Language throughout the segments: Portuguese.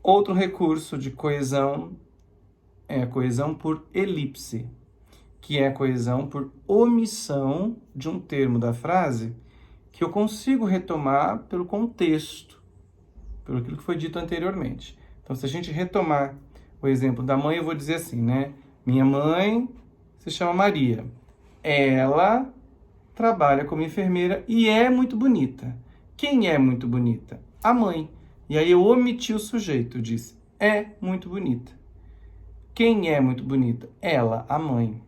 Outro recurso de coesão é a coesão por elipse, que é a coesão por omissão de um termo da frase que eu consigo retomar pelo contexto, pelo aquilo que foi dito anteriormente. Então, se a gente retomar o exemplo da mãe, eu vou dizer assim, né? Minha mãe se chama Maria. Ela trabalha como enfermeira e é muito bonita. Quem é muito bonita? A mãe. E aí eu omiti o sujeito, eu disse, é muito bonita. Quem é muito bonita? Ela, a mãe.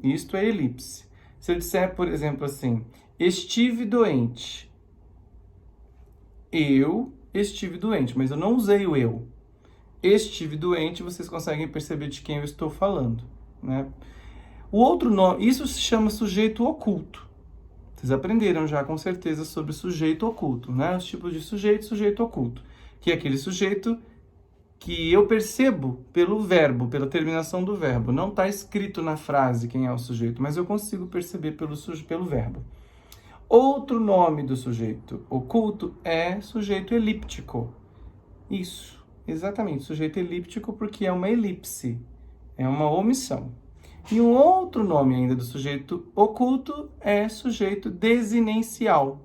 Isto é elipse. Se eu disser, por exemplo, assim, estive doente. Eu estive doente, mas eu não usei o eu. Estive doente, vocês conseguem perceber de quem eu estou falando, né? O outro nome, isso se chama sujeito oculto. Vocês aprenderam já com certeza sobre sujeito oculto, né? Os tipos de sujeito oculto, que é aquele sujeito que eu percebo pelo verbo, pela terminação do verbo. Não está escrito na frase quem é o sujeito, mas eu consigo perceber pelo verbo. Outro nome do sujeito oculto é sujeito elíptico. Isso, exatamente, sujeito elíptico porque é uma elipse, é uma omissão. E um outro nome ainda do sujeito oculto é sujeito desinencial.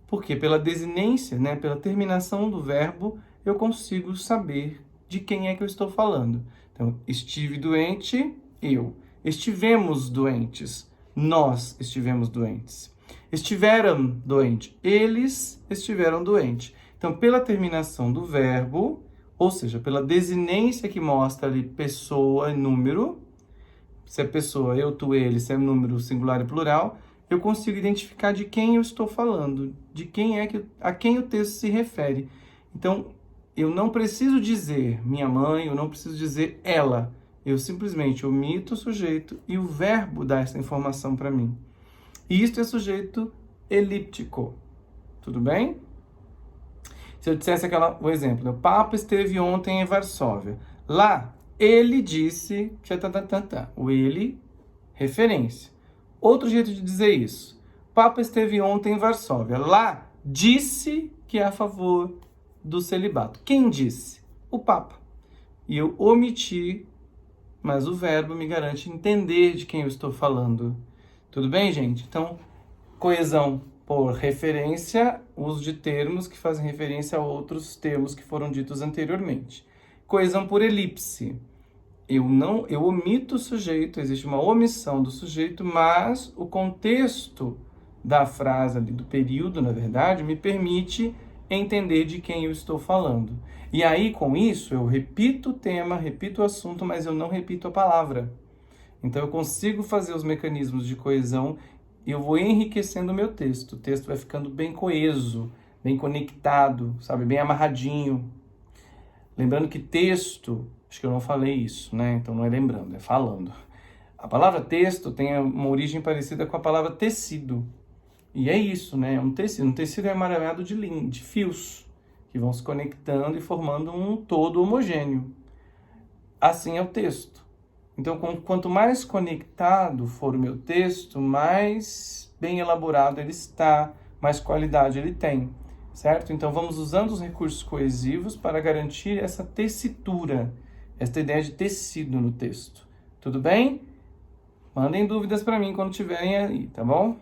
Porque pela desinência, né, pela terminação do verbo, eu consigo saber de quem é que eu estou falando. Então, estive doente, eu. Estivemos doentes, nós estivemos doentes. Estiveram doentes, eles estiveram doentes. Então, pela terminação do verbo, ou seja, pela desinência que mostra ali pessoa e número, se é pessoa, eu, tu, ele, se é número singular e plural, eu consigo identificar de quem eu estou falando, de quem é a quem o texto se refere. Então, eu não preciso dizer minha mãe, eu não preciso dizer ela. Eu simplesmente omito o sujeito e o verbo dá essa informação para mim. E isto é sujeito elíptico. Tudo bem? Se eu dissesse o exemplo, o Papa esteve ontem em Varsóvia. Lá, ele disse... O ele, referência. Outro jeito de dizer isso. Papa esteve ontem em Varsóvia. Lá, disse que é a favor do celibato. Quem disse? O Papa. E eu omiti, mas o verbo me garante entender de quem eu estou falando. Tudo bem, gente? Então, coesão por referência, uso de termos que fazem referência a outros termos que foram ditos anteriormente. Coesão por elipse. Eu omito o sujeito, existe uma omissão do sujeito, mas o contexto da frase ali, do período, na verdade, me permite entender de quem eu estou falando. E aí, com isso, eu repito o tema, repito o assunto, mas eu não repito a palavra. Então, eu consigo fazer os mecanismos de coesão e eu vou enriquecendo o meu texto. O texto vai ficando bem coeso, bem conectado, sabe, bem amarradinho. Lembrando que texto, acho que eu não falei isso, né? Então não é lembrando, é falando. A palavra texto tem uma origem parecida com a palavra tecido. E é isso, né? Um tecido. Um tecido é amarelado de fios que vão se conectando e formando um todo homogêneo. Assim é o texto. Então, quanto mais conectado for o meu texto, mais bem elaborado ele está, mais qualidade ele tem. Certo? Então, vamos usando os recursos coesivos para garantir essa tessitura, essa ideia de tecido no texto. Tudo bem? Mandem dúvidas para mim quando tiverem aí, tá bom?